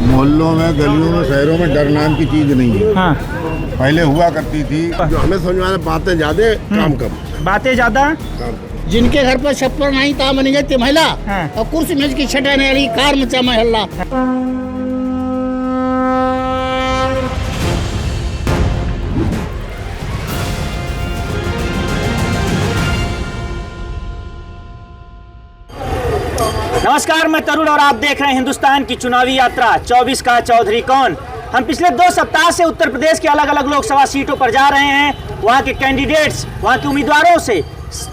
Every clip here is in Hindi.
मोहल्लों में, गलियों में, शहरों में डर नाम की चीज नहीं है। हाँ, पहले हुआ करती थी। जो हमें समझ में आ रहा है, बातें ज्यादा काम कम। बातें ज्यादा। जिनके घर पर छप्पर नहीं था बनी जाती महिला, हाँ। और कुर्सी मेज की छटा नहीं रही, कार मचा महल्ला। नमस्कार, मैं तरुण और आप देख रहे हैं हिंदुस्तान की चुनावी यात्रा 24 का चौधरी कौन। हम पिछले 2 सप्ताह से उत्तर प्रदेश के अलग अलग लोकसभा सीटों पर जा रहे हैं, वहां के कैंडिडेट्स, वहां के उम्मीदवारों से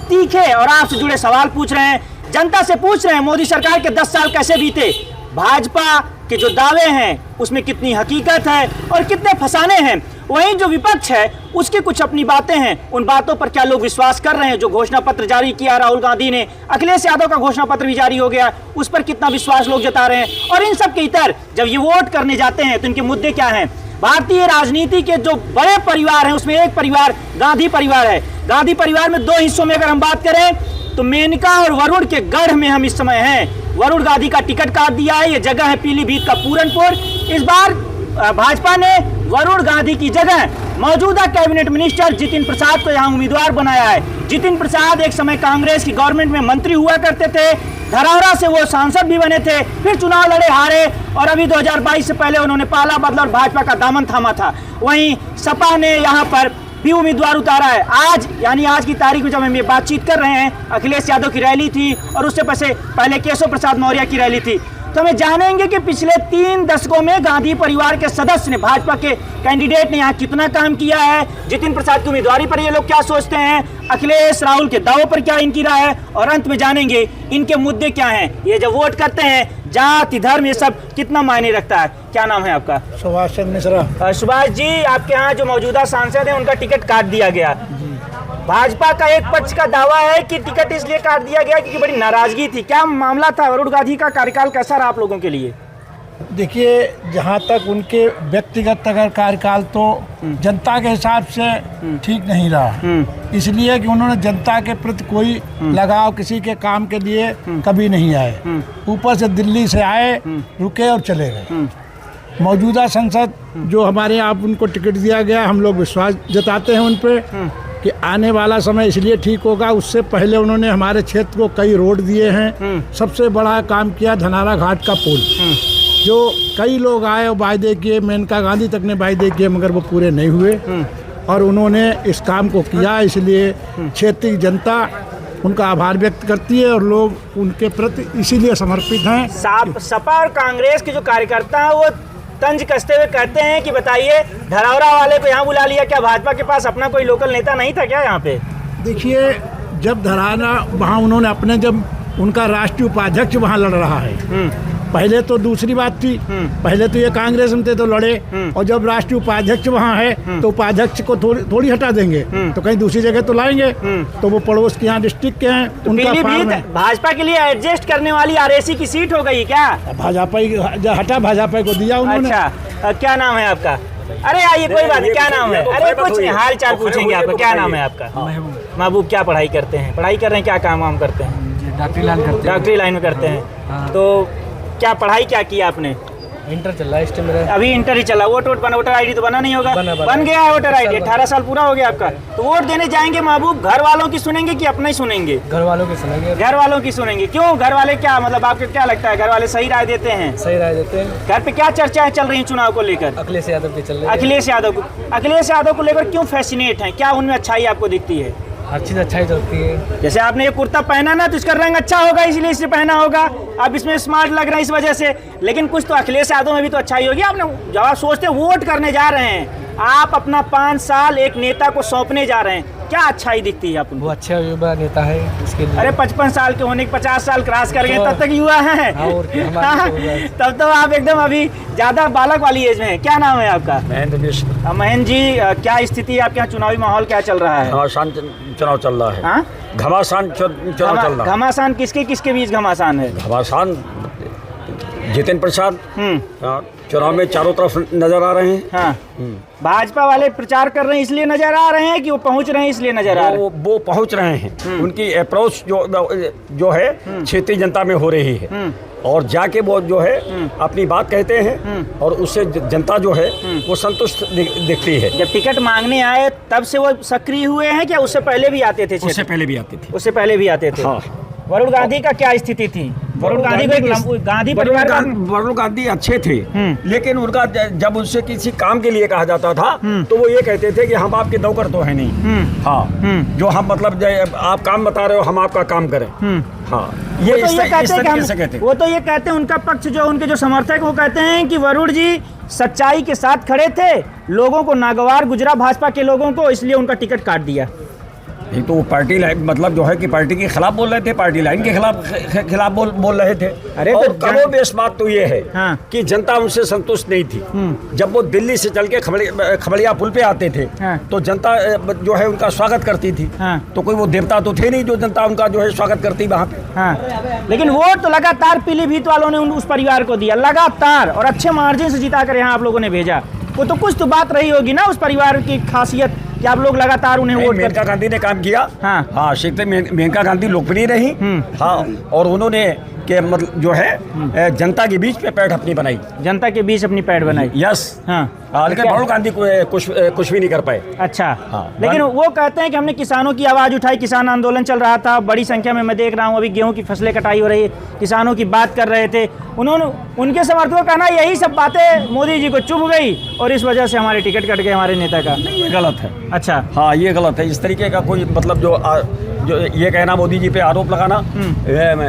तीखे और आपसे जुड़े सवाल पूछ रहे हैं, जनता से पूछ रहे हैं मोदी सरकार के 10 साल कैसे बीते, भाजपा के जो दावे हैं उसमें कितनी हकीकत है और कितने फसाने हैं। वहीं जो विपक्ष है उसकी कुछ अपनी बातें हैं, उन बातों पर क्या लोग विश्वास कर रहे हैं। जो घोषणा पत्र जारी किया राहुल गांधी ने, अखिलेश यादव का घोषणा पत्र भी जारी हो गया, उस पर कितना विश्वास लोग जता रहे हैं। और इन सब के इतर जब ये वोट करने जाते हैं तो इनके मुद्दे क्या हैं। भारतीय राजनीति के जो बड़े परिवार हैं उसमें एक परिवार गांधी परिवार है। गांधी परिवार में 2 हिस्सों में अगर हम बात करें तो मेनका और वरुण के गढ़ में हम इस समय हैं। वरुण गांधी का टिकट काट दिया है, ये जगह है पीलीभीत का पूरनपुर। इस बार भाजपा ने वरुण गांधी की जगह मौजूदा कैबिनेट मिनिस्टर जितिन प्रसाद को यहां उम्मीदवार बनाया है। जितिन प्रसाद एक समय कांग्रेस की गवर्नमेंट में मंत्री हुआ करते थे, धरौरा से वो सांसद भी बने थे, फिर चुनाव लड़े, हारे, और अभी 2022 से पहले उन्होंने पाला बदला और भाजपा का दामन थामा था। वहीं सपा ने यहाँ पर भी उम्मीदवार उतारा है। आज यानी आज की तारीख में जब हम ये बातचीत कर रहे हैं, अखिलेश यादव की रैली थी और उससे पहले केशव प्रसाद मौर्य की रैली थी। तो हमें जानेंगे कि पिछले 3 दशकों में गांधी परिवार के सदस्य ने, भाजपा के कैंडिडेट ने यहाँ कितना काम किया है, जितिन प्रसाद की उम्मीदवारी पर ये लोग क्या सोचते हैं, अखिलेश राहुल के दावों पर क्या इनकी राय है, और अंत में जानेंगे इनके मुद्दे क्या हैं। ये जब वोट करते हैं, जाति धर्म ये सब कितना मायने रखता है। क्या नाम है आपका? सुभाष चंद्र मिश्रा। सुभाष जी, आपके यहाँ जो मौजूदा सांसद है उनका टिकट काट दिया गया। भाजपा का एक पक्ष का दावा है कि टिकट इसलिए काट दिया गया क्योंकि बड़ी नाराजगी थी। क्या मामला था? वरुण गांधी का कार्यकाल कैसा रहा आप लोगों के लिए? देखिए, जहाँ तक उनके व्यक्तिगत अगर कार्यकाल तो जनता के हिसाब से ठीक नहीं रहा, इसलिए कि उन्होंने जनता के प्रति कोई लगाव किसी के काम के लिए कभी नहीं आए। ऊपर से दिल्ली से आए, रुके और चले गए। मौजूदा संसद जो हमारे यहाँ उनको टिकट दिया गया, हम लोग विश्वास जताते हैं उन पर कि आने वाला समय इसलिए ठीक होगा। उससे पहले उन्होंने हमारे क्षेत्र को कई रोड दिए हैं। सबसे बड़ा काम किया धनारा घाट का पुल, जो कई लोग आए और वायदे किए, मेनका गांधी तक ने वायदे किए मगर वो पूरे नहीं हुए, और उन्होंने इस काम को किया। इसलिए क्षेत्र की जनता उनका आभार व्यक्त करती है और लोग उनके प्रति इसीलिए समर्पित हैं। सपा और कांग्रेस के जो कार्यकर्ता हैं वो तंज कसते हुए कहते हैं कि बताइए, धरौरा वाले को यहाँ बुला लिया, क्या भाजपा के पास अपना कोई लोकल नेता नहीं था क्या यहाँ पे? देखिए, जब धरौरा वहाँ उन्होंने अपने, जब उनका राष्ट्रीय उपाध्यक्ष वहाँ लड़ रहा है, पहले तो दूसरी बात थी, पहले तो ये कांग्रेस में थे तो लड़े, और जब राष्ट्रीय उपाध्यक्ष वहाँ है तो उपाध्यक्ष को थोड़ी हटा देंगे, तो कहीं दूसरी जगह तो लाएंगे। तो वो पड़ोस के यहाँ डिस्ट्रिक्ट के हैं, तो उनका फार्म है। भाजपा के लिए एडजस्ट करने वाली आरएसी की सीट हो गई क्या? भाजपा को दिया उन्होंने। अच्छा, क्या नाम है आपका? अरे आइए, कोई बात नहीं, क्या नाम है? अरे कुछ नहीं, हाल चाल पूछेंगे आपका। क्या नाम है आपका? महबूब। क्या पढ़ाई करते हैं? पढ़ाई कर रहे हैं, क्या काम वाम करते हैं? डॉक्टरी लाइन में करते हैं। तो क्या पढ़ाई क्या किया आपने? इंटर चल रहा है इस टाइम मेरा। अभी इंटर ही चला। वोटर आईडी तो बना नहीं होगा? बन गया है वोटर आईडी। 18 साल पूरा हो गया आपका। तो वोट देने जाएंगे महबूब, घर वालों की सुनेंगे कि अपना ही सुनेंगे? घर वालों की सुनेंगे। घर वालों की सुनेंगे। क्यों? घर वाले क्या मतलब, आपको क्या लगता है घर वाले सही राय देते हैं? सही राय देते हैं। घर पे क्या चर्चाएं चल रही हैं चुनाव को लेकर? अखिलेश यादव की चल रही है। अखिलेश यादव को लेकर क्यों फैसिनेट हैं? क्या उनमें अच्छाई आपको दिखती है? हर चीज़ अच्छाई चलती है। जैसे आपने ये कुर्ता पहना ना, तो इसका रंग अच्छा होगा इसलिए इसे पहना होगा, अब इसमें स्मार्ट लग रहा है इस वजह से। लेकिन कुछ तो अखिलेश यादव में भी तो अच्छाई होगी। आपने जब आप सोचते वोट करने जा रहे हैं, आप अपना 5 साल एक नेता को सौंपने जा रहे हैं, क्या अच्छाई दिखती है आपको? वो अच्छा युवा नेता है इसके लिए। अरे 55 साल के होने के 50 साल क्रॉस कर गए, तब तक युवा है। तब तो आप एकदम अभी ज्यादा बालक वाली एज में है। क्या नाम है आपका? महेंद्र मिश्र। महेंद्र जी, क्या स्थिति है आपके यहाँ? चुनावी माहौल क्या चल रहा है? घमासान चुनाव चल रहा है। घमासान चुनाव चल रहा है। घमासान किसके बीच घमासान है? घमासान जितिन प्रसाद चुनाव में चारों तरफ नजर आ रहे हैं। हाँ, भाजपा वाले प्रचार कर रहे हैं इसलिए नजर आ रहे हैं कि वो पहुंच रहे हैं इसलिए नजर आ रहे हैं? वो पहुंच रहे हैं। उनकी अप्रोच जो है क्षेत्रीय जनता में हो रही है। और जाके वो जो है अपनी बात कहते हैं और उससे जनता जो है वो संतुष्ट दिखती है। जब टिकट मांगने आए तब से वो सक्रिय हुए हैं क्या उससे पहले भी आते थे? उससे पहले भी आते थे। उससे पहले भी आते थे। हाँ। वरुण गांधी का क्या स्थिति थी? वरुण गांधी को एक गांधी परिवार का वरुण गांधी अच्छे थे, लेकिन उनका जब उनसे किसी काम के लिए कहा जाता था तो वो ये कहते थे कि हम आपके नौकर तो है नहीं। हाँ, जो हम मतलब आप काम बता रहे हो हम आपका काम करें। हाँ, ये इस तरीके से कहते हैं। वो तो ये कहते हैं, उनका पक्ष जो उनके जो समर्थक वो कहते हैं कि वरुण जी सच्चाई के साथ खड़े थे, लोगों को नागवार गुजरा भाजपा के लोगों को, इसलिए उनका टिकट काट दिया। नहीं तो वो पार्टी लाइन मतलब जो है कि पार्टी के खिलाफ बोल रहे थे, पार्टी लाइन के खिलाफ बोल रहे थे। अरे और तो कमोबेश बात तो ये है हाँ। कि जनता उनसे संतुष्ट नहीं थी। जब वो दिल्ली से चल के खबड़िया पुल पे आते थे हाँ। तो जनता जो है उनका स्वागत करती थी। हाँ। तो कोई वो देवता तो थे नहीं जो जनता उनका जो है स्वागत करती वहाँ पे। हाँ, लेकिन वोट तो लगातार पीलीभीत वालों ने उस परिवार को दिया लगातार, और अच्छे मार्जिन से जिता कर यहाँ आप लोगों ने भेजा। वो तो कुछ तो बात रही होगी ना उस परिवार की खासियत कि आप लोग लगातार उन्हें वोट करते। मेनका गांधी ने काम किया। हाँ। हाँ, श्रीमती मेनका गांधी लोकप्रिय रही। हाँ, और उन्होंने के मतलब जो है जनता के बीच पे पैठ अपनी बनाई, जनता के बीच अपनी पैठ बनाई। यस। हाँ, लेकिन वरुण गांधी कुछ भी नहीं कर पाए। अच्छा। हाँ। लेकिन वो कहते हैं कि हमने किसानों की आवाज़ उठाई, किसान आंदोलन चल रहा था, बड़ी संख्या में मैं देख रहा हूँ अभी गेहूं की फसलें कटाई हो रही है, किसानों की बात कर रहे थे। उनके समर्थकों का कहना यही सब बातें मोदी जी को चुभ गई और इस वजह से हमारे टिकट कट गए हमारे नेता का। ये गलत है। अच्छा। हाँ, ये गलत है। इस तरीके का कोई मतलब जो ये कहना मोदी जी पे आरोप लगाना,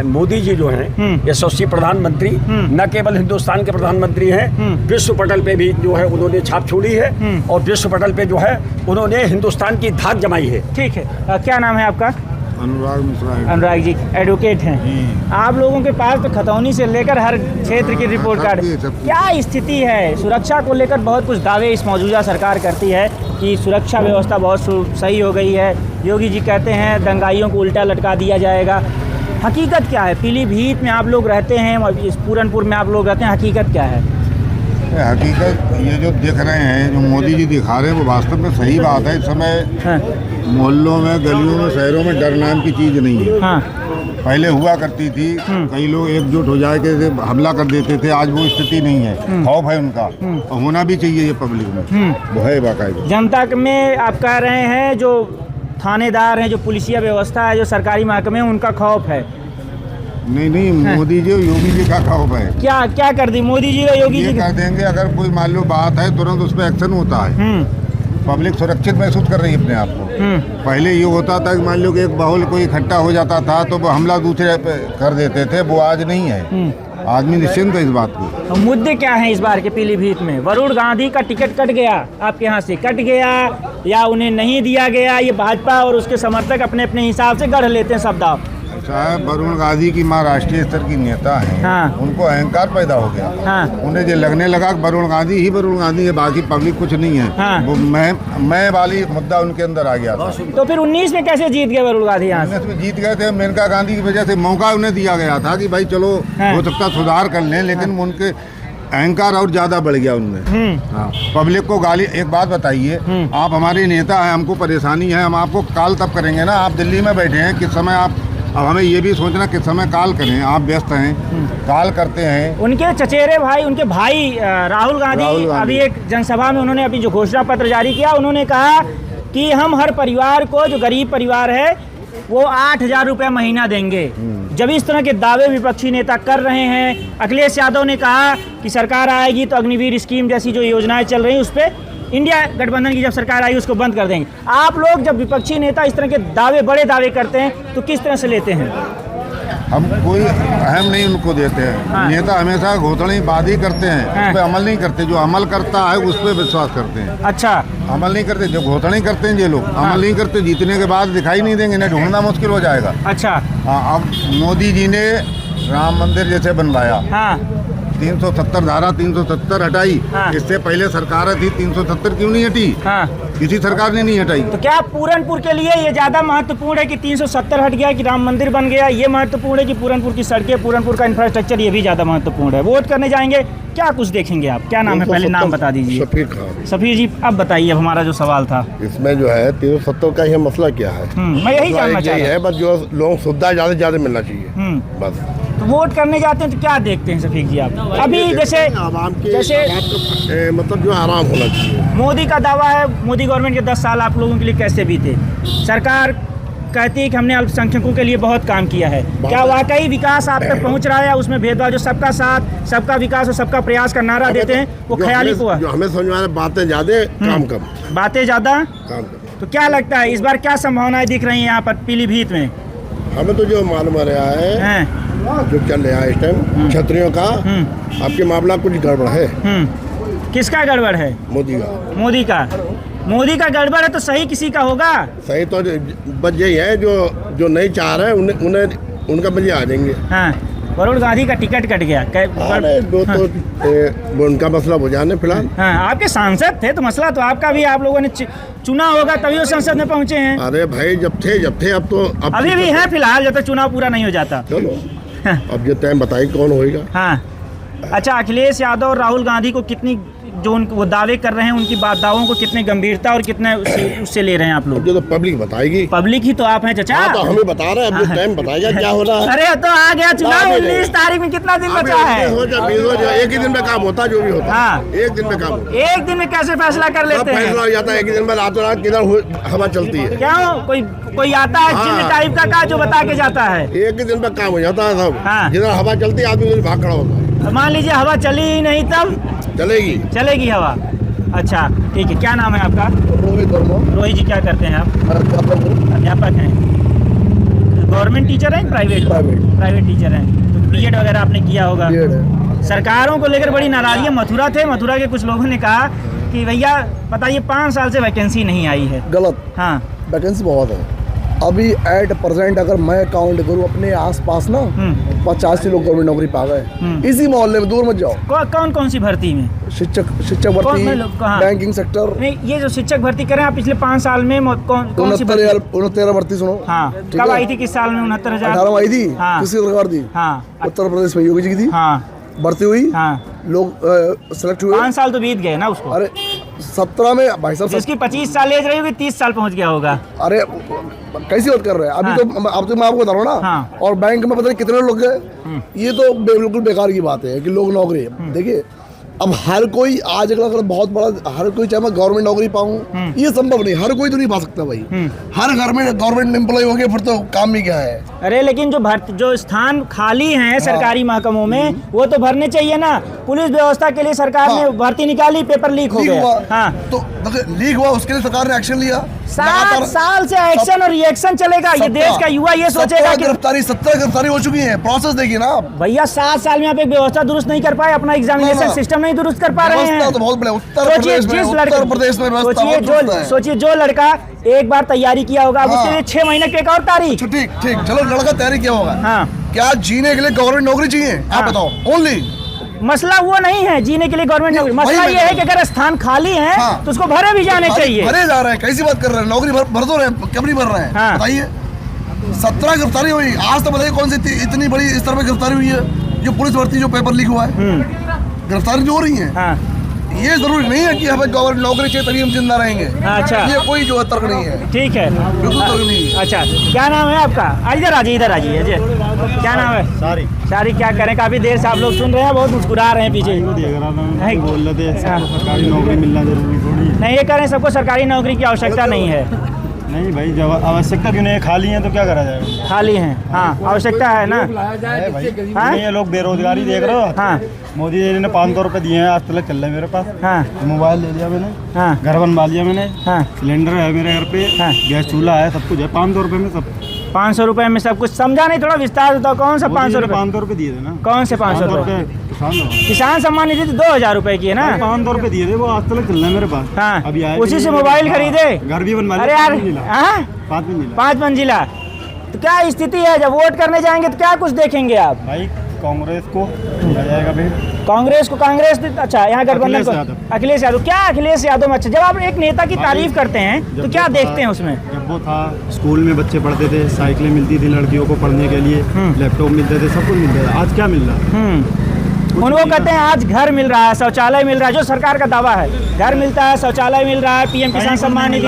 मोदी जी जो हैं यशस्वी प्रधानमंत्री न केवल हिंदुस्तान के प्रधानमंत्री हैं, विश्व पटल पे भी जो है उन्होंने छाप छोड़ी है और विश्व पटल पे जो है उन्होंने हिंदुस्तान की धाक जमाई है। ठीक है। क्या नाम है आपका? अनुराग मिश्रा है। अनुराग जी एडवोकेट हैं। आप लोगों के पास तो खतौनी से लेकर हर क्षेत्र की रिपोर्ट कार्ड, क्या स्थिति है सुरक्षा को लेकर? बहुत कुछ दावे इस मौजूदा सरकार करती है कि सुरक्षा व्यवस्था बहुत सही हो गई है। योगी जी कहते हैं दंगाइयों को उल्टा लटका दिया जाएगा। हकीकत क्या है? पीलीभीत में आप लोग रहते हैं, इस पूरनपुर में आप लोग रहते हैं, हकीकत क्या है? हकीकत ये जो दिख रहे हैं, जो मोदी जी दिखा रहे हैं वो वास्तव में सही बात है। इस समय मोहल्लों में, गलियों में, शहरों में डर नाम की चीज़ नहीं है। हाँ। पहले हुआ करती थी, कई लोग एकजुट हो जाए के हमला कर देते थे, आज वो स्थिति नहीं है। खौफ है उनका और होना भी चाहिए ये पब्लिक में, वो है बाकायदा। जनता में आप कह रहे हैं जो थानेदार हैं, जो पुलिसिया व्यवस्था है, जो सरकारी महकमे हैं, उनका खौफ है? नहीं, मोदी जी और योगी जी का खौफ है। क्या कर दी मोदी जी और योगी ये जी? कर देंगे अगर कोई मान लो बात है तुरंत उस पर एक्शन होता है। पब्लिक सुरक्षित महसूस कर रही है अपने आप को। पहले ये होता था कि मान लो कि एक बाहुल कोई इकट्ठा हो जाता था तो वो हमला दूसरे पे कर देते थे, वो आज नहीं है। आदमी निश्चिंत है इस बात को। तो मुद्दे क्या हैं इस बार के पीलीभीत में? वरुण गांधी का टिकट कट गया, आपके यहाँ से कट गया या उन्हें नहीं दिया गया, ये भाजपा और उसके समर्थक अपने अपने हिसाब से गढ़ लेते हैं सब दाव। साहब वरुण गांधी की माँ राष्ट्रीय स्तर की नेता है। हाँ। उनको अहंकार पैदा हो गया। हाँ। उन्हें जो लगने लगा कि वरुण गांधी ही वरुण गांधी है, बाकी पब्लिक कुछ नहीं है। हाँ। वो मैं वाली मुद्दा उनके अंदर आ गया था। तो फिर 19 में कैसे जीत गए वरुण गांधी यहाँ से? 19 में जीत गए थे, मेनका गांधी की वजह से मौका उन्हें दिया गया था कि भाई चलो हो सकता सुधार कर लें, लेकिन उनके अहंकार और ज्यादा बढ़ गया उनमें। हाँ। पब्लिक को गाली, एक बात बताइए, आप हमारे नेता हैं, हमको परेशानी है, हम आपको कॉल तब करेंगे ना, आप दिल्ली में बैठे हैं, किस समय आप, अब हमें ये भी सोचना किस समय कॉल करें, आप व्यस्त हैं, कॉल करते हैं। उनके चचेरे भाई, उनके भाई राहुल गांधी अभी एक जनसभा में उन्होंने अभी जो घोषणा पत्र जारी किया, उन्होंने कहा कि हम हर परिवार को, जो गरीब परिवार है वो 8,000 रुपये महीना देंगे। जब इस तरह के दावे विपक्षी नेता कर रहे हैं, अखिलेश यादव ने कहा कि सरकार आएगी तो अग्निवीर स्कीम जैसी जो योजनाएं चल रही हैं उस पर इंडिया गठबंधन की जब सरकार आई उसको बंद कर देंगे। आप लोग जब विपक्षी नेता इस तरह के दावे, बड़े दावे करते हैं तो किस तरह से लेते हैं? हम कोई अहम नहीं उनको देते हैं। हाँ। नेता हमेशा घोषणाबाजी करते हैं। हाँ। उस पर अमल नहीं करते, जो अमल करता है उस पर विश्वास करते हैं। अच्छा। अमल नहीं करते, जो घोषणा करते हैं ये लोग अमल नहीं करते, जीतने के बाद दिखाई नहीं देंगे, इन्हें ढूंढना मुश्किल हो जाएगा। अच्छा। हाँ, अब मोदी जी ने राम मंदिर जैसे बनवाया, हाँ। 370 धारा 370 हटाई। हाँ। इससे पहले सरकार थी, 370 क्यों नहीं हटी? हाँ। किसी सरकार ने नहीं हटाई। तो क्या पूरनपुर के लिए ये ज़्यादा महत्वपूर्ण है कि 370 हट गया, कि राम मंदिर बन गया? ये महत्वपूर्ण है कि पूरनपुर की सड़कें, पूरनपुर का इंफ्रास्ट्रक्चर, ये भी ज़्यादा महत्वपूर्ण है? वोट करने जाएंगे, क्या कुछ देखेंगे आप? क्या नाम है, पहले नाम बता दीजिए। सफीर खान। सफीर जी, अब बताइए, अब हमारा जो सवाल था इसमें जो है 370 का ये मसला क्या है? मैं यही जानना चाह रहा है, बस जो लोगों को सुविधा ज़्यादा से ज़्यादा मिलना चाहिए, बस। तो वोट करने जाते हैं तो क्या देखते हैं शफीक जी आप? अभी जैसे आवाम के जैसे बात का, मतलब जो आराम होना चाहिए। मोदी का दावा है, मोदी गवर्नमेंट के 10 साल आप लोगों के लिए कैसे बीते? सरकार कहती है कि हमने अल्पसंख्यकों के लिए बहुत काम किया है। क्या वाकई विकास आप तक पहुंच रहा है या उसमें भेदभाव, जो सबका साथ, सबका विकास और सबका प्रयास का नारा देते हैं, वो ख्याली हुआ? जो हमें समझ में आ रहा है, बातें ज्यादा काम कम। बातें ज़्यादा, काम कम। तो क्या लगता है इस बार क्या संभावनाएं दिख रही हैं यहाँ पर पीलीभीत में? हमें तो जो मालूम आ रहा है, हैं? जो चल रहा है इस टाइम क्षत्रियों का, आपके मामला कुछ गड़बड़ है। किसका गड़बड़ है? मोदी का। मोदी का। मोदी का गड़बड़ है तो सही किसी का होगा? सही तो बस यही है, जो नहीं चाह रहे हैं उन्हें उनका बजे आ जाएंगे। हाँ, वरुण गांधी का टिकट कट गया। अरे वो तो वो उनका मसला हो जाने फिलहाल। हाँ, आपके सांसद थे तो मसला तो आपका भी, आप लोगों ने चुना होगा तभी वो संसद में पहुंचे हैं। अरे भाई जब थे अब तो अभी भी है फिलहाल, जब तक चुनाव पूरा नहीं हो जाता। चलो अब ये टाइम बताइए कौन होएगा। हाँ, अच्छा, अखिलेश यादव और राहुल गांधी को कितनी, जो वो दावे कर रहे हैं, उनकी दावों को कितने गंभीरता और कितने उससे ले रहे हैं आप लोग? ये तो पब्लिक बताएगी। पब्लिक ही तो आप हैं चाचा। हाँ, तो हमें बता रहे हैं, अब टाइम बताइएगा क्या हो रहा है। अरे तो आ गया चुनाव, 19 तारीख में कितना दिन बचा है? हो जाए, एक ही दिन में काम होता है, जो भी होता है। हाँ। एक दिन में काम, एक दिन में कैसे फैसला कर सब लेते हैं? फैसला हो जाता है एक ही दिन में। रातों रात किधर हवा चलती है। क्यों? कोई आता है हाँ। जिन टाइप का जो बता के जाता है? एक ही दिन में काम हो जाता है सब। हाँ। जिधर हवा चलती है आदमी उधर भाग खड़ा होता है। मान लीजिए हवा चली ही नहीं तब चलेगी। चलेगी हवा। अच्छा, ठीक है। क्या नाम है आपका? रोहित जी, क्या करते हैं आप? अध्यापक हैं। गवर्नमेंट टीचर हैं, प्राइवेट टीचर हैं। तो बीएड वगैरह आपने किया होगा। सरकारों को लेकर बड़ी नाराजगी। मथुरा थे, मथुरा के कुछ लोगों ने कहा कि भैया बताइए 5 साल से वैकेंसी नहीं आई है। गलत। हाँ, वैकेंसी बहुत है अभी एट प्रेजेंट। अगर मैं काउंट करूँ अपने आसपास ना 85 लोग गवर्नमेंट नौकरी पा गए इसी मोहल्ले में, दूर मत जाओ। कौन कौन सी भर्ती में? शिक्षक भर्ती, बैंकिंग सेक्टर। नहीं, ये जो शिक्षक भर्ती करें आप पिछले 5 साल में कौन सी भर्ती? 69 भर्ती। सुनो, हाँ, कब आई थी? किस साल में? 69,000 18 में आई थी। हाँ। किसी सरकार दी? हाँ, उत्तर प्रदेश में योगी जी की थी। हाँ, भर्ती हुई। हाँ, लोग सेलेक्ट हुए। 5 साल तो बीत गए ना उसको। अरे 17 में भाई साहब, जिसकी 25 साल एज रही होगी 30 साल पहुंच गया होगा। अरे कैसी बात कर रहे हैं अभी? हाँ। तो अब तो मैं आपको बता रहा हूँ ना। हाँ। और बैंक में पता नहीं कितने लोग गए। ये तो बिल्कुल बेकार की बात है कि लोग नौकरी। देखिए अब हर कोई आज अगर बहुत बड़ा, हर कोई चाहे मैं गवर्नमेंट नौकरी पाऊँ, ये संभव नहीं। हर कोई तो नहीं पा सकता भाई। हर घर में गवर्नमेंट एम्प्लॉय हो गया फिर तो काम ही क्या है। अरे लेकिन जो स्थान खाली हैं सरकारी महकमों में, वो तो भरने चाहिए ना। पुलिस व्यवस्था के लिए सरकार ने भर्ती निकाली, पेपर लीक हो गया। हाँ, तो लीक हुआ, उसके लिए सरकार ने एक्शन लिया। 7 साल से एक्शन और रिएक्शन चलेगा। ये देश का युवा ये सोचेगा कि 17 गिरफ्तारी हो चुकी है। प्रोसेस देखिए ना आप। भैया 7 साल में आप एक व्यवस्था दुरुस्त नहीं कर पाए, अपना एग्जामिनेशन सिस्टम नहीं दुरुस्त कर पा रहे हैं। तो बहुत बड़ा उत्तर सोचिए सोचिए जो लड़का एक बार तैयारी किया होगा, उसके लिए 6 महीने की एक और तारीख। ठीक चलो, लड़का तैयारी किया होगा। हाँ, क्या जीने के लिए गवर्नमेंट नौकरी चाहिए? आप बताओ। ओनली मसला वो नहीं है जीने के लिए गवर्नमेंट नौकरी। मसला ये है कि अगर स्थान खाली है तो उसको भरे भी जाने चाहिए। भरे जा रहे हैं, कैसी बात कर रहे हैं? नौकरी भर दो रहे हैं, क्यों नहीं भर रहे हैं? बताइए। 17 गिरफ्तारी हुई आज, तो बताइए कौन सी इतनी बड़ी इस तरह में गिरफ्तारी हुई है? जो पुलिस भर्ती, जो पेपर लीक हुआ है, गिरफ्तारी जो हो रही है। ये जरूरी नहीं है कि हमें गवर्नमेंट नौकरी चाहिए तभी हम जिंदा रहेंगे। अच्छा, ये कोई जो तर्क नहीं है। ठीक है, बिल्कुल तर्क नहीं है। अच्छा, क्या नाम है आपका? इधर आ जाइए अजय। क्या नाम है? सारी। क्या करें, काफी देर से आप लोग सुन रहे हैं, बहुत मुस्कुरा रहे हैं पीछे। बोल रहे थे सरकारी नौकरी मिलना जरूरी थोड़ी है। नहीं, ये करें सबको सरकारी नौकरी की आवश्यकता नहीं है। नहीं भाई, जब आवश्यकता क्यों नहीं है? खाली है तो क्या करा जाएगा? खाली हैं, हाँ, आवश्यकता है ना। है भाई। हाँ? ये लोग बेरोजगारी देख रहे हो। हाँ, मोदी जी ने 500 रुपए दिए हैं, आज तक चल रहे मेरे पास। हाँ, मोबाइल ले लिया मैंने। हाँ, घर बनवा लिया मैंने। हाँ, सिलेंडर है मेरे घर पे। हाँ, गैस चूल्हा है, सब कुछ है। 500 रुपए में सब। 500 रुपए में सब कुछ? समझा नहीं, थोड़ा विस्तार बताओ। कौन सा 500 रुपए? 500 रुपए दिए थे ना। कौन से 500 रुपए? किसान सम्मान निधि 2000 रुपए की है ना। 500 रुपए दिए थे, वो आज तक चल रहा है मेरे पास। हाँ, अभी आए उसी से मोबाइल खरीदे, घर भी बनवा लिया। अरे यार, 5 मंजिला। तो क्या स्थिति है, जब वोट करने जाएंगे तो क्या कुछ देखेंगे आप? भाई कांग्रेस को दिया जाएगा भाई। कांग्रेस को? कांग्रेस? अच्छा, यहाँ गठबंधन को अखिलेश यादव। क्या अखिलेश यादव में? अच्छा, जब आप एक नेता की तारीफ करते हैं तो क्या देखते हैं उसमें? जब वो था, स्कूल में बच्चे पढ़ते थे, साइकिलें मिलती थी लड़कियों को पढ़ने के लिए, लैपटॉप मिलते थे, सब कुछ मिलता था। आज क्या मिल रहा है? उनको कहते हैं आज घर मिल रहा है, शौचालय मिल रहा है, जो सरकार का दावा है, घर मिलता है, शौचालय मिल रहा है, पीएम किसान सम्मान निधि,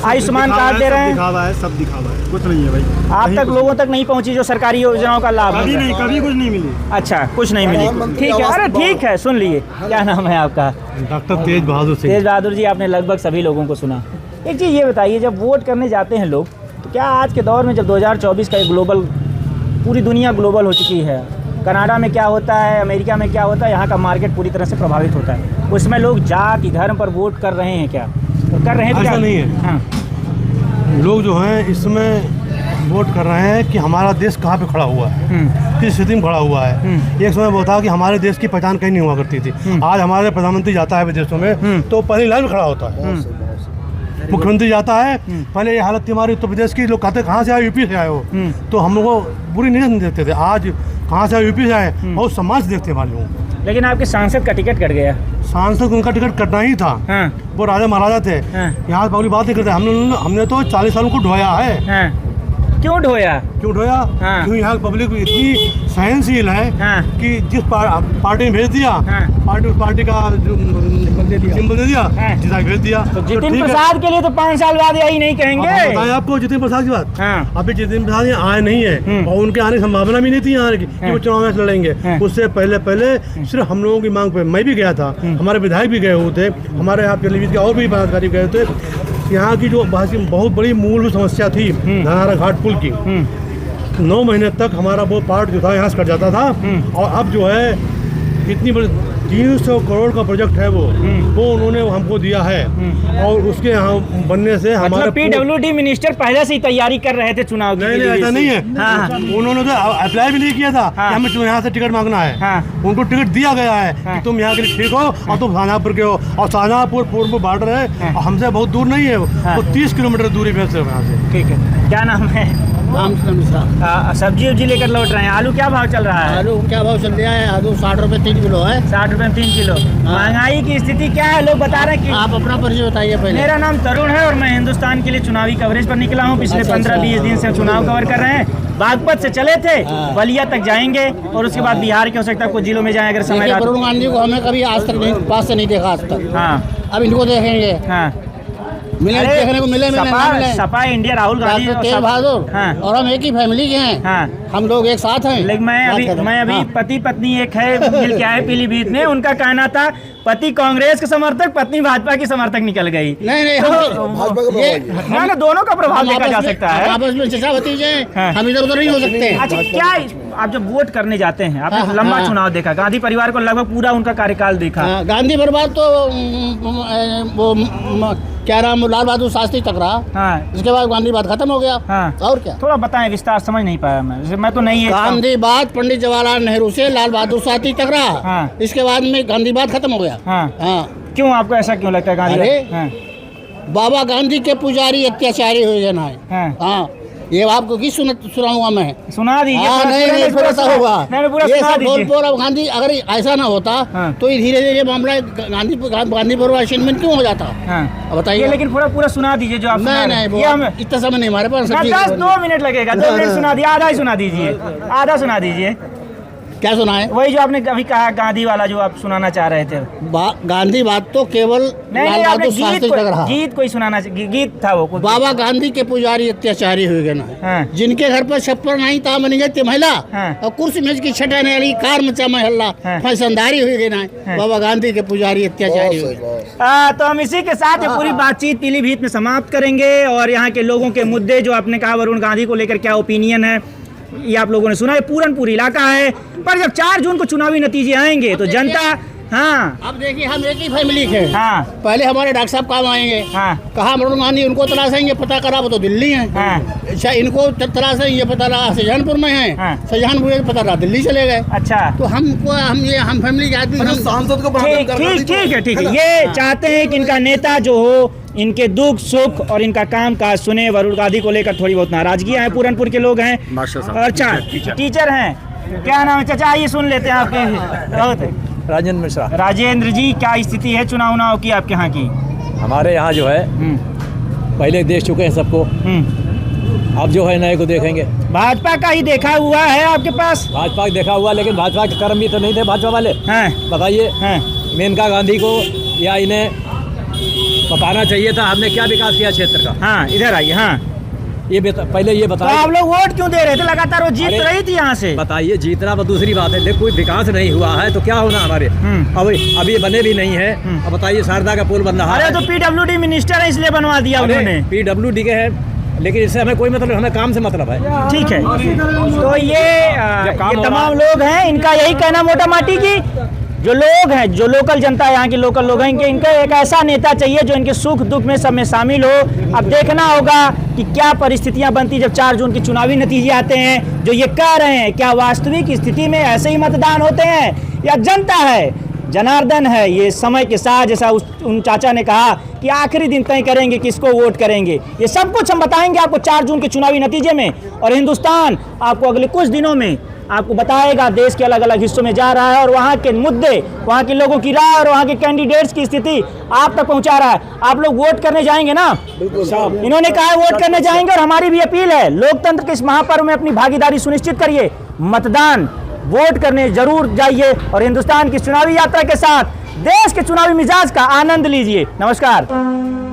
आयुष्मान कार्ड दे रहे हैं, सब दिखावा है, कुछ नहीं है भाई। आप तक लोगों तक नहीं पहुंची जो सरकारी योजनाओं का लाभ? कभी नहीं, कभी कुछ नहीं मिली। अच्छा, कुछ नहीं मिली, ठीक है। अरे ठीक है, सुन लिए। क्या नाम है आपका? डॉक्टर तेज बहादुर सिंह। तेज बहादुर जी, आपने लगभग सभी लोगों को सुना। एक चीज़ ये बताइए, जब वोट करने जाते हैं लोग, तो क्या आज के दौर में जब 2024 का एक ग्लोबल, पूरी दुनिया ग्लोबल हो चुकी है, कनाडा में क्या होता है, अमेरिका में क्या होता है, यहाँ का मार्केट पूरी तरह से प्रभावित होता है, उसमें लोग जाति धर्म पर वोट कर रहे हैं क्या? तो कर रहे हैं? ऐसा नहीं है। हाँ। लोग जो हैं इसमें वोट कर रहे हैं कि हमारा देश कहाँ पे खड़ा हुआ है, किस स्थिति में खड़ा हुआ है। एक समय वो था कि हमारे देश की पहचान कहीं नहीं हुआ करती थी। आज हमारे प्रधानमंत्री जाता है विदेशों में तो पहली लाइन में खड़ा होता है। मुख्यमंत्री जाता है, पहले ये हालत थी हमारे उत्तर प्रदेश की, लोग कहते कहाँ से आए, यूपी से आए हो, तो हम लोग को बुरी नजर देखते थे। आज कहाँ से आए, यूपी से आए, बहुत सम्मान से देखते हैं हमारे लोग। लेकिन आपके सांसद का टिकट कट गया। सांसद उनका टिकट कटना ही था। वो राजा महाराजा थे। यहाँ पब्लिक बात नहीं करते। हमने तो 40 सालों को ढोया है। क्यों ढोया? क्यों यहाँ पब्लिक इतनी सहनशील है कि जिस पार्टी ने भेज दिया, पार्टी का सिंबल दे दिया, जिता भेज दिया। तो जितिन प्रसाद के लिए तो 5 साल बाद यही नहीं कहेंगे? बताए आपको जितिन प्रसाद की बात। अभी जितिन प्रसाद यहाँ आए नहीं है और उनके आने की संभावना भी नहीं थी यहाँ की कि वो चुनाव में लड़ेंगे। उससे पहले सिर्फ हम लोगों की मांग पे मैं भी गया था, हमारे विधायक भी गए हुए थे, हमारे यहाँ पीलीभीत के और भी पदाधिकारी गए थे। यहाँ की जो बहुत बड़ी मूल समस्या थी धनारा घाट पुल की, 9 महीने तक हमारा वो पार्ट जो था यहाँ से कट जाता था, और अब जो है इतनी बड़ी 300 करोड़ का प्रोजेक्ट है वो उन्होंने हमको दिया है, और उसके यहाँ बनने से हमारे पीडब्ल्यूडी मिनिस्टर पहले से ही तैयारी कर रहे थे चुनाव की। नहीं, ऐसा नहीं है। उन्होंने तो अप्लाई भी नहीं किया था कि हमें यहाँ से टिकट मांगना है। उनको टिकट दिया गया है कि तुम यहाँ के लिए ठीक हो और तुम शाहजहाँपुर के हो, और शाहजहाँपुर पूर्व बॉर्डर है और हमसे बहुत दूर नहीं है, वो 30 किलोमीटर दूरी पे से यहाँ से। ठीक है, क्या नाम है? सब्जी उब्जी लेकर लौट रहे हैं। आलू क्या भाव चल रहा है? आलू क्या भाव चल रहा है? आलू 60 रुपए 3 किलो है। 60 रुपए 3 किलो। महंगाई की स्थिति क्या है? लोग बता रहे हैं कि आप अपना परिचय बताइए पहले। मेरा नाम तरुण है और मैं हिंदुस्तान के लिए चुनावी कवरेज पर निकला हूँ। पिछले 15-20 दिन से चुनाव कवर कर रहे हैं। बागपत से चले थे, बलिया तक जाएंगे और उसके बाद बिहार के हो सकता है कुछ जिलों में जाए अगर समय। वरुण गांधी को हमें कभी आज तक नहीं, पास से नहीं देखा आज तक। अब इनको देखेंगे। मिले देखने को मिले सपा इंडिया राहुल गांधी तेज बहादुर और हम एक ही फैमिली के हैं। हम लोग एक साथ हैं। लेकिन मैं अभी पति पत्नी एक है मिल के आए पीलीभीत में। उनका कहना था पति कांग्रेस के समर्थक, पत्नी भाजपा की समर्थक निकल गई। नहीं, तो दोनों का प्रभाव देखा जा सकता है। आपस में चचा भतीजे, हम इधर उधर नहीं हो सकते। अच्छा, क्या आप जब वोट करने जाते हैं, आपने लंबा चुनाव देखा, गांधी परिवार को लगभग पूरा उनका कार्यकाल देखा। गांधी परिवार तो वो क्या नाम, लाल बहादुर शास्त्री तक रहा। इसके बाद गांधी बात खत्म हो गया। और क्या, थोड़ा बताएं विस्तार, समझ नहीं पाया मैं तो नहीं है। गांधी बात पंडित जवाहरलाल नेहरू से लाल बहादुर शास्त्री तक रहा। इसके बाद में गांधी बात खत्म हो गया। क्यों, आपको ऐसा क्यों लगता है? गांधी बाबा गांधी के पुजारी अत्याचारी हो जाना है। ये आपको किस सुनाऊंगा मैं? सुना दीजिए। नहीं होगा ये सब बोल। अब गांधी अगर ऐसा ना होता तो धीरे धीरे मामला गांधी परिवार असाइनमेंट क्यों हो जाता? बताइए। लेकिन पूरा सुना दीजिए जो आप। नहीं, इतना समय नहीं हमारे पास। 2 मिनट लगेगा। 2 मिनट सुना दिया, आधा ही सुना दीजिए, आधा सुना दीजिए। क्या सुना है? वही जो आपने अभी कहा, गांधी वाला जो आप सुनाना चाह रहे थे। गांधी बात तो केवल गीत कोई सुनाना, गीत था वो। बाबा गांधी के पुजारी अत्याचारी हो गए ना, जिनके घर पर छप्पर नहीं था बनी जाती महिला, और कुर्सी मेज की छटाने वाली कार मचा महल्ला फैसनदारी हो गई ना। बाबा गांधी के पुजारी अत्याचारी हो गए। तो हम इसी के साथ पूरी बातचीत पीलीभीत में समाप्त करेंगे और यहाँ के लोगों के मुद्दे जो आपने कहा वरुण गांधी को लेकर क्या ओपिनियन है, ये आप लोगों ने सुना। है पूरनपुर इलाका है, पर जब 4 जून को चुनावी नतीजे आएंगे तो जनता। अब देखिए, हम एक ही फैमिली के। पहले हमारे डॉक्टर साहब काम आएंगे। कहा वरुण गांधी, उनको तलाशेंगे, पता करा वो तो दिल्ली है। अच्छा, इनको तलाशेंगे, पता रहा शाहजहानपुर में है। शाहजहानपुर में पता रहा दिल्ली चले गए। अच्छा, तो हम फैमिली के आदमी सांसद को ठीक है। ये चाहते हैं कि इनका नेता जो हो इनके दुख सुख और इनका काम काज सुने। वरुण गांधी को लेकर थोड़ी बहुत नाराजगी है, पूरनपुर के लोग हैं। अच्छा, टीचर हैं। क्या नाम है चाचा? आइए सुन लेते हैं आपके। राजेंद्र मिश्रा। राजेंद्र जी, क्या स्थिति है चुनाव की आपके यहाँ की? हमारे यहाँ जो है पहले देख चुके हैं सबको, अब जो है नए को देखेंगे। भाजपा का ही देखा हुआ है आपके पास? भाजपा का देखा हुआ, लेकिन भाजपा के कर्म भी तो नहीं थे भाजपा वाले। बताइए, मेनका गांधी को या इन्हें बताना चाहिए था हमने क्या विकास किया क्षेत्र का। हाँ, इधर आइए। हाँ, पहले ये बताओ, तो आप लोग वोट क्यों दे रहे थे? लगातार वो जीत रही थी यहाँ से। बताइए, जीतना तो दूसरी बात है, लेकिन कोई विकास नहीं हुआ है तो क्या होना हमारे। अब ये बने भी नहीं है। अब बताइए, शारदा का पुल बन रहा है। अरे तो PWD मिनिस्टर है इसलिए बनवा दिया उन्होंने। PWD के है, लेकिन इससे हमें कोई मतलब, हमें काम से मतलब है। ठीक है, तो ये तमाम लोग हैं, इनका यही कहना मोटा माटी की जो लोग हैं, जो लोकल जनता है, यहाँ के लोकल लोग हैं, इनका एक ऐसा नेता चाहिए जो इनके सुख दुख में सब में शामिल हो। अब देखना होगा कि क्या परिस्थितियां बनती जब 4 जून के चुनावी नतीजे आते हैं। जो ये कह रहे हैं, क्या वास्तविक स्थिति में ऐसे ही मतदान होते हैं या जनता है, जनार्दन है, ये समय के साथ, जैसा उन चाचा ने कहा कि आखिरी दिन तय करेंगे किसको वोट करेंगे। ये सब कुछ हम बताएंगे आपको 4 जून के चुनावी नतीजे में। और हिंदुस्तान आपको अगले कुछ दिनों में आपको बताएगा, देश के अलग अलग हिस्सों में जा रहा है और वहाँ के मुद्दे, वहाँ के लोगों की राय और वहाँ के कैंडिडेट्स की स्थिति आप तक पहुँचा रहा है। आप लोग वोट करने जाएंगे ना? इन्होंने कहा है वोट करने जाएंगे, और हमारी भी अपील है, लोकतंत्र के इस महापर्व में अपनी भागीदारी सुनिश्चित करिए, मतदान वोट करने जरूर जाइए और हिंदुस्तान की चुनावी यात्रा के साथ देश के चुनावी मिजाज का आनंद लीजिए। नमस्कार।